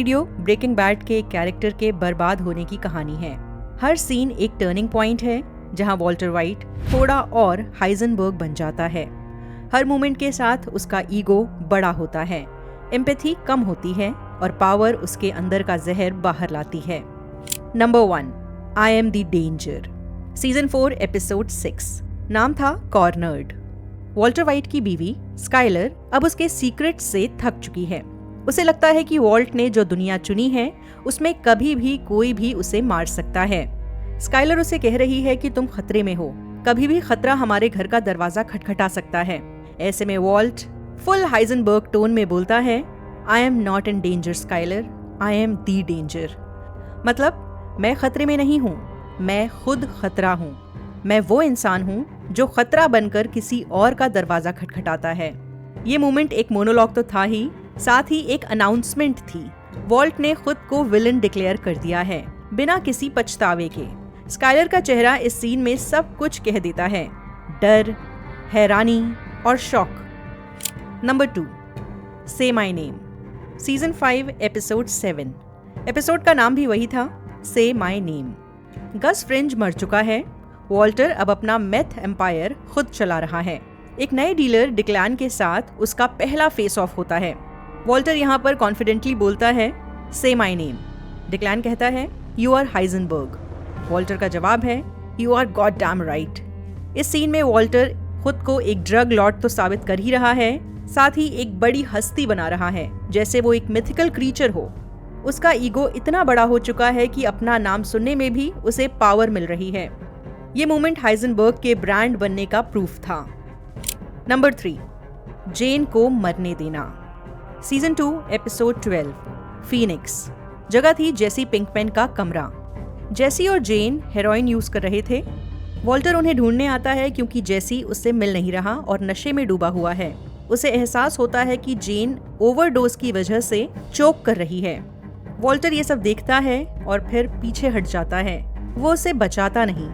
Video breaking bad के एक character के बर्बाद होने की कहानी है। हर सीन एक टर्निंग पॉइंट है जहां वॉल्टर वाइट थोड़ा और हाइजनबर्ग बन जाता है। हर मोमेंट के साथ उसका ईगो बड़ा होता है, एम्पैथी कम होती है और पावर उसके अंदर का जहर बाहर लाती है। Number 1, I am the danger. Season 4 episode 6। नाम था कॉर्नर्ड। वॉल्टर वाइट की बीवी स्काइलर अब उसके सीक्रेट से थक चुकी है। उसे लगता है कि वॉल्ट ने जो दुनिया चुनी है उसमें कभी भी कोई भी उसे मार सकता है। स्काइलर उसे कह रही है कि तुम खतरे में हो, कभी भी खतरा हमारे घर का दरवाजा खटखटा सकता है। ऐसे में वॉल्ट फुल हाइजनबर्ग टोन में बोलता है, I am not in danger Skyler, I am the danger. मतलब मैं खतरे में नहीं हूँ, मैं खुद खतरा हूँ। मैं वो इंसान हूँ जो खतरा बनकर किसी और का दरवाजा खटखटाता है। ये मोमेंट एक मोनोलॉग तो था ही, साथ ही एक अनाउंसमेंट थी। वॉल्ट ने खुद को विलन डिक्लेयर कर दिया है बिना किसी पछतावे के। स्काइलर का चेहरा इस सीन में सब कुछ कह देता है, डर, हैरानी और शॉक। नंबर 2, से my name. Season 5 episode 7। Episode का नाम भी वही था, से माय नेम। गस फ्रिंज मर चुका है। वॉल्टर अब अपना मेथ एम्पायर खुद चला रहा है। एक नए डीलर डिक्लैन के साथ उसका पहला फेस ऑफ होता है। वॉल्टर यहाँ पर कॉन्फिडेंटली बोलता है, से माय नेम। डिक्लैन कहता है, यू आर हाइजनबर्ग। वॉल्टर का जवाब है, you are god damn right. इस सीन में वॉल्टर खुद को एक ड्रग लॉर्ड तो साबित कर ही रहा है, साथ ही एक बड़ी हस्ती बना रहा है, जैसे वो एक मिथिकल क्रीचर हो। उसका ईगो इतना बड़ा हो चुका है कि अपना नाम सुनने में भी उसे पावर मिल रही है। ये मोमेंट हाइजनबर्ग के ब्रांड बनने का प्रूफ था। नंबर 3, जेन को मरने देना। Season 2 episode 12 Phoenix. जगह थी जेसी पिंकमैन का कमरा। जेसी और जेन हेरोइन यूज कर रहे थे। वॉल्टर उन्हें ढूंढने आता है क्योंकि जेसी उससे मिल नहीं रहा और नशे में डूबा हुआ है। उसे एहसास होता है कि जेन ओवरडोज की वजह से चोक कर रही है। वॉल्टर ये सब देखता है और फिर पीछे हट जाता है। वो उसे बचाता नहीं,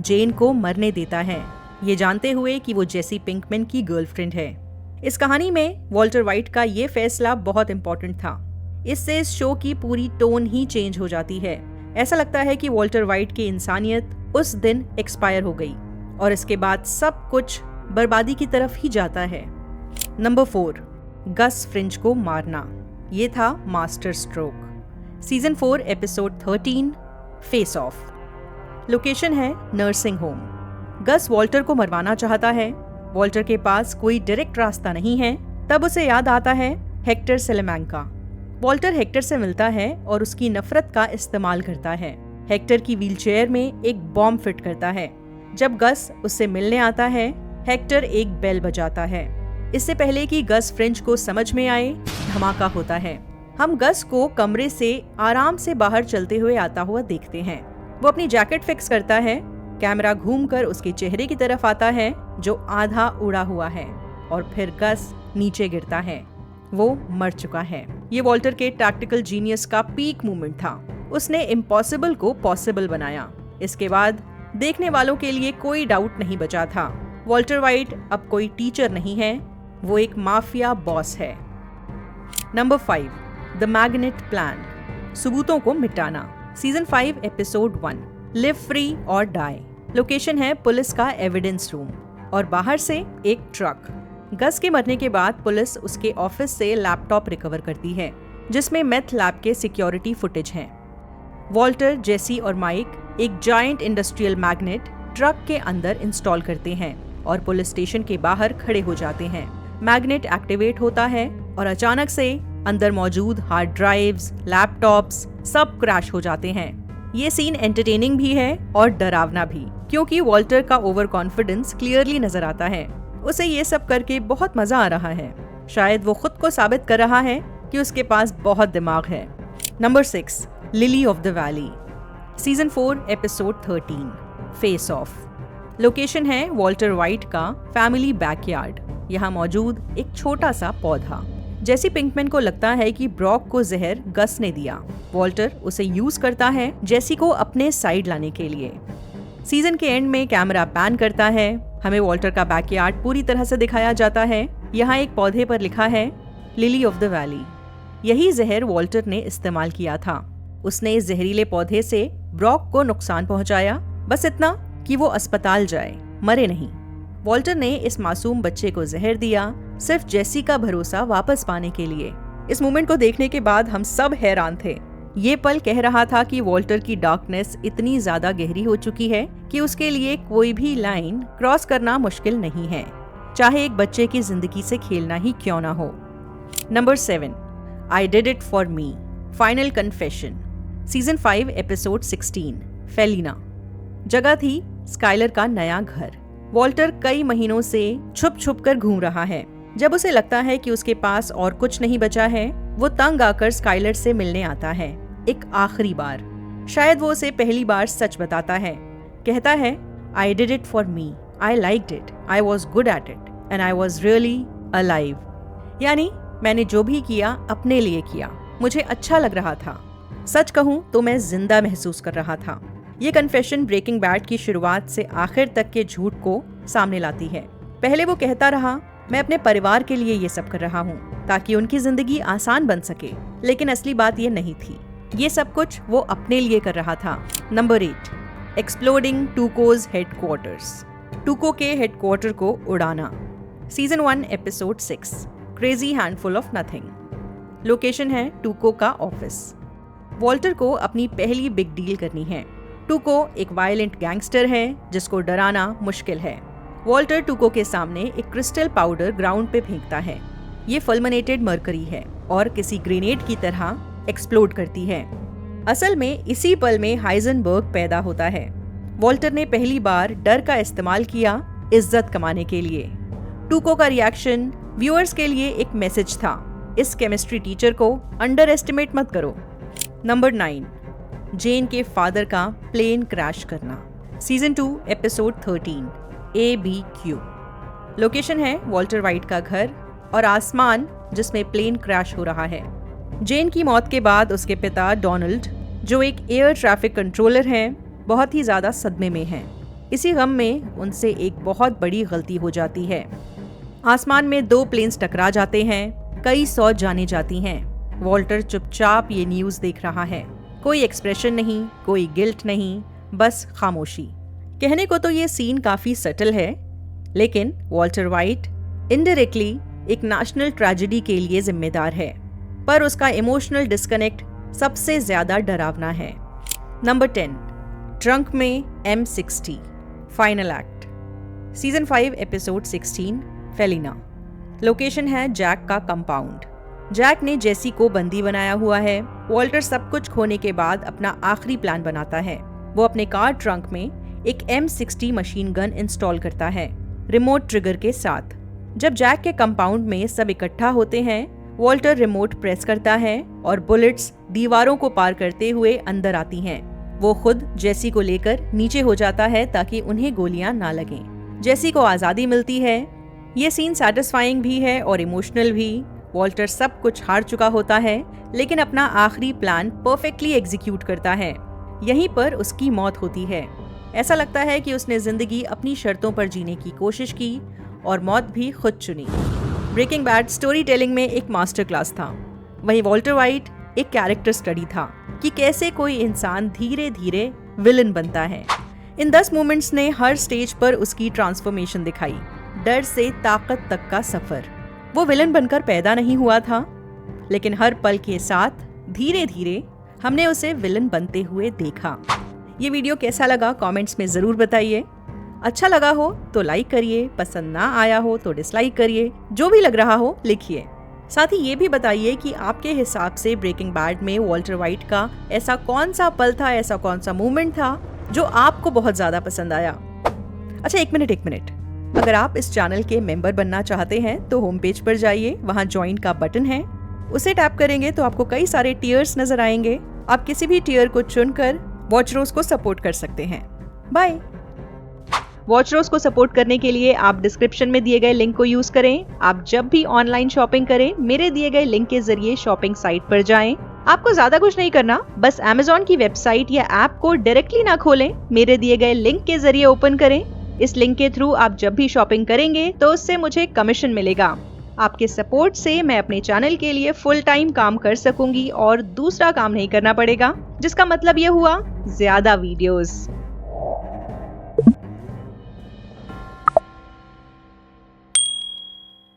जेन को मरने देता है, ये जानते हुए कि वो जेसी पिंकमैन की गर्लफ्रेंड है। इस कहानी में वॉल्टर वाइट का ये फैसला बहुत इंपॉर्टेंट था। इससे इस शो की पूरी टोन ही चेंज हो जाती है। ऐसा लगता है कि वॉल्टर वाइट की इंसानियत उस दिन एक्सपायर हो गई और इसके बाद सब कुछ बर्बादी की तरफ ही जाता है। नंबर 4, गस फ्रिंज को मारना। ये था master stroke. Season 4 episode 13 face of. Location है नर्सिंग होम। गस वॉल्टर को मरवाना चाहता है। वॉल्टर के पास कोई डायरेक्ट रास्ता नहीं है। तब उसे याद आता है हेक्टर सेलेमैंका। वॉल्टर हेक्टर से मिलता है और उसकी नफरत का इस्तेमाल करता है। हेक्टर की व्हीलचेयर में एक बॉम्ब फिट करता है। जब गस उससे मिलने आता है, हेक्टर एक बेल बजाता है। इससे पहले कि गस फ्रिंज को समझ में आए, धमाका होता है। हम गस को कमरे से आराम से बाहर चलते हुए आता हुआ देखते हैं। वो अपनी जैकेट फिक्स करता है। कैमरा घूमकर उसके चेहरे की तरफ आता है जो आधा उड़ा हुआ है और फिर गस नीचे गिरता है। वो मर चुका है। ये वॉल्टर के टैक्टिकल जीनियस का पीक मोमेंट था। उसने इम्पॉसिबल को पॉसिबल बनाया। इसके बाद देखने वालों के लिए कोई डाउट नहीं बचा था। वॉल्टर वाइट अब कोई टीचर नहीं है, वो एक माफिया बॉस है। Number 5, the magnet plan. सबूतों को मिटाना। सीजन 5 एपिसोड 1 लिव फ्री और डाई। लोकेशन है पुलिस का एविडेंस रूम और बाहर से एक ट्रक। गस के मरने के बाद पुलिस उसके ऑफिस से लैपटॉप रिकवर करती है जिसमें मेथ लैब के सिक्योरिटी फुटेज हैं। वॉल्टर, जेसी और माइक एक जायंट इंडस्ट्रियल मैग्नेट ट्रक के अंदर इंस्टॉल करते हैं और पुलिस स्टेशन के बाहर खड़े हो जाते हैं। मैग्नेट एक्टिवेट होता है और अचानक से अंदर मौजूद हार्ड ड्राइव्स, लैपटॉप्स सब क्रैश हो जाते हैं। ये सीन एंटरटेनिंग भी है और डरावना भी, क्योंकि वॉल्टर का ओवर कॉन्फिडेंस क्लियरली नजर आता है। उसे ये सब करके बहुत मजा आ रहा है। शायद वो खुद को साबित कर रहा है कि उसके पास बहुत दिमाग है। Number 6, lily of the valley. Season 4 episode 13 face of. Location है वॉल्टर वाइट का फैमिली बैकयार्ड। यहाँ मौजूद एक छोटा सा पौधा। जेसी पिंकमैन को लगता है कि ब्रॉक को जहर गस ने दिया। वॉल्टर उसे यूज करता है जेसी को अपने साइड लाने के लिए। सीजन के एंड में कैमरा पैन करता है। हमें वॉल्टर का बैकयार्ड पूरी तरह से दिखाया जाता है। यहाँ एक पौधे पर लिखा है लिली ऑफ द वैली। यही जहर वॉल्टर ने इस्तेमाल किया था। उसने इस जहरीले पौधे से ब्रॉक को नुकसान पहुंचाया, बस इतना कि वो अस्पताल जाए, मरे नहीं। वॉल्टर ने इस मासूम बच्चे को जहर दिया सिर्फ जेसी का भरोसा वापस पाने के लिए। इस मोमेंट को देखने के बाद हम सब हैरान थे। ये पल कह रहा था कि वॉल्टर की डार्कनेस इतनी ज्यादा गहरी हो चुकी है कि उसके लिए कोई भी लाइन क्रॉस करना मुश्किल नहीं है, चाहे एक बच्चे की जिंदगी से खेलना ही क्यों ना हो। Number 7, I did it for me, final confession, season 5 episode 16, फेलिना। जगह थी स्काइलर का नया घर। वॉल्टर कई महीनों से छुप छुप कर घूम रहा है। जब उसे लगता है कि उसके पास और कुछ नहीं बचा है, वो तंग आकर स्काइलर से मिलने आता है, एक आखिरी बार। शायद वो उसे पहली बार सच बताता है। कहता है, I did it for me, I liked it, I was good at it and I was really alive. यानी मैंने जो भी किया अपने लिए किया, मुझे अच्छा लग रहा था। सच कहूँ तो मैं जिंदा महसूस कर रहा था। ये कन्फेशन ब्रेकिंग बैड की शुरुआत से आखिर तक के झूठ को सामने लाती है। पहले वो कहता रहा, मैं अपने परिवार के लिए ये सब कर रहा हूँ ताकि उनकी जिंदगी आसान बन सके, लेकिन असली बात ये नहीं थी। ये सब कुछ वो अपने लिए कर रहा था। नंबर 8, एक्सप्लोडिंग टूकोज हेडक्वार्टर्स, टूको के हेडक्वार्टर को उड़ाना, season 1 episode 6, crazy handful of nothing. Location है टूको का ऑफिस। वॉल्टर को अपनी पहली बिग डील करनी है। टूको एक वायलेंट गैंगस्टर है जिसको डराना मुश्किल है। वॉल्टर टूको के सामने एक क्रिस्टल पाउडर ग्राउंड पे फेंकता है। ये फुलमिनेटेड मरकरी है और किसी ग्रेनेड की तरह एक्सप्लोड करती है। असल में इसी पल में हाइजनबर्ग पैदा होता है। वॉल्टर ने पहली बार डर का इस्तेमाल किया इज्जत कमाने के लिए। टूको का रिएक्शन व्यूअर्स के लिए एक मैसेज था, इस केमिस्ट्री टीचर को अंडर एस्टिमेट मत करो। नंबर 9, जेन के फादर का प्लेन क्रैश करना, सीजन 2 एपिसोड 13, ABQ। लोकेशन है वॉल्टर वाइट का घर और आसमान जिसमें प्लेन क्रैश हो रहा है। जेन की मौत के बाद उसके पिता डोनाल्ड, जो एक एयर ट्रैफिक कंट्रोलर हैं, बहुत ही ज्यादा सदमे में हैं। इसी गम में उनसे एक बहुत बड़ी गलती हो जाती है। आसमान में 2 प्लेन्स टकरा जाते हैं, कई 100 जाने जाती हैं। वॉल्टर चुपचाप ये न्यूज़ देख रहा है। कोई एक्सप्रेशन नहीं, कोई गिल्ट नहीं, बस खामोशी। कहने को तो ये सीन काफी सटल है, लेकिन वॉल्टर वाइट इनडायरेक्टली एक नेशनल ट्रेजेडी के लिए जिम्मेदार है, पर उसका इमोशनल डिस्कनेक्ट सबसे ज्यादा डरावना है। नंबर 10, ट्रंक में M60, final act, season 5 episode 16, Felina. Location है जैक का कंपाउंड। जैक ने जेसी को बंदी बनाया हुआ है। वॉल्टर सब कुछ खोने के बाद अपना आखिरी प्लान बनाता है। वो अपने कार ट्रंक में एक M60 मशीन गन इंस्टॉल करता है, रिमोट ट्रिगर के साथ। जब जैक के कंपाउंड में सब इकट्ठा होते हैं, वॉल्टर रिमोट प्रेस करता है और बुलेट्स दीवारों को पार करते हुए अंदर आती हैं। वो खुद जेसी को लेकर नीचे हो जाता है ताकि उन्हें गोलियां ना लगें। जेसी को आज़ादी मिलती है। ये सीन सैटिस्फाइंग भी है और इमोशनल भी। वॉल्टर सब कुछ हार चुका होता है, लेकिन अपना आखिरी प्लान परफेक्टली एग्जीक्यूट करता है। यहीं पर उसकी मौत होती है। ऐसा लगता है कि उसने जिंदगी अपनी शर्तों पर जीने की कोशिश की और मौत भी खुद चुनी। ब्रेकिंग बैड स्टोरी टेलिंग में एक मास्टर क्लास था, वहीं वॉल्टर वाइट एक कैरेक्टर स्टडी था कि कैसे कोई इंसान धीरे धीरे विलन बनता है। इन 10 मोमेंट्स ने हर स्टेज पर उसकी ट्रांसफॉर्मेशन दिखाई, डर से ताकत तक का सफर। वो विलन बनकर पैदा नहीं हुआ था, लेकिन हर पल के साथ धीरे धीरे हमने उसे विलन बनते हुए देखा। ये वीडियो कैसा लगा कमेंट्स में ज़रूर बताइए। अच्छा लगा हो तो लाइक करिए, पसंद ना आया हो तो डिसलाइक करिए, जो भी लग रहा हो लिखिए। साथ ही ये भी बताइए कि आपके हिसाब से ब्रेकिंग बैड में वॉल्टर वाइट का ऐसा कौन सा पल था, ऐसा कौन सा मोमेंट था जो आपको बहुत ज़्यादा पसंद आया। अच्छा एक मिनट, अगर आप इस चैनल के मेंबर बनना चाहते हैं तो होम पेज पर जाइए, वहाँ ज्वाइन का बटन है, उसे टैप करेंगे तो आपको कई सारे टियर्स नजर आएंगे। आप किसी भी टियर को चुनकर वॉचरोज को सपोर्ट कर सकते हैं। बाय। वॉचरोज को सपोर्ट करने के लिए आप डिस्क्रिप्शन में दिए गए लिंक को यूज करें। आप जब भी ऑनलाइन शॉपिंग करें, मेरे दिए गए लिंक के जरिए शॉपिंग साइट पर जाएं। आपको ज्यादा कुछ नहीं करना, बस Amazon की वेबसाइट या ऐप को डायरेक्टली ना खोलें, मेरे दिए गए लिंक के जरिए ओपन करें। इस लिंक के थ्रू आप जब भी शॉपिंग करेंगे तो उससे मुझे कमीशन मिलेगा। आपके सपोर्ट से मैं अपने चैनल के लिए फुल टाइम काम कर सकूंगी और दूसरा काम नहीं करना पड़ेगा, जिसका मतलब ये हुआ ज्यादा वीडियोस।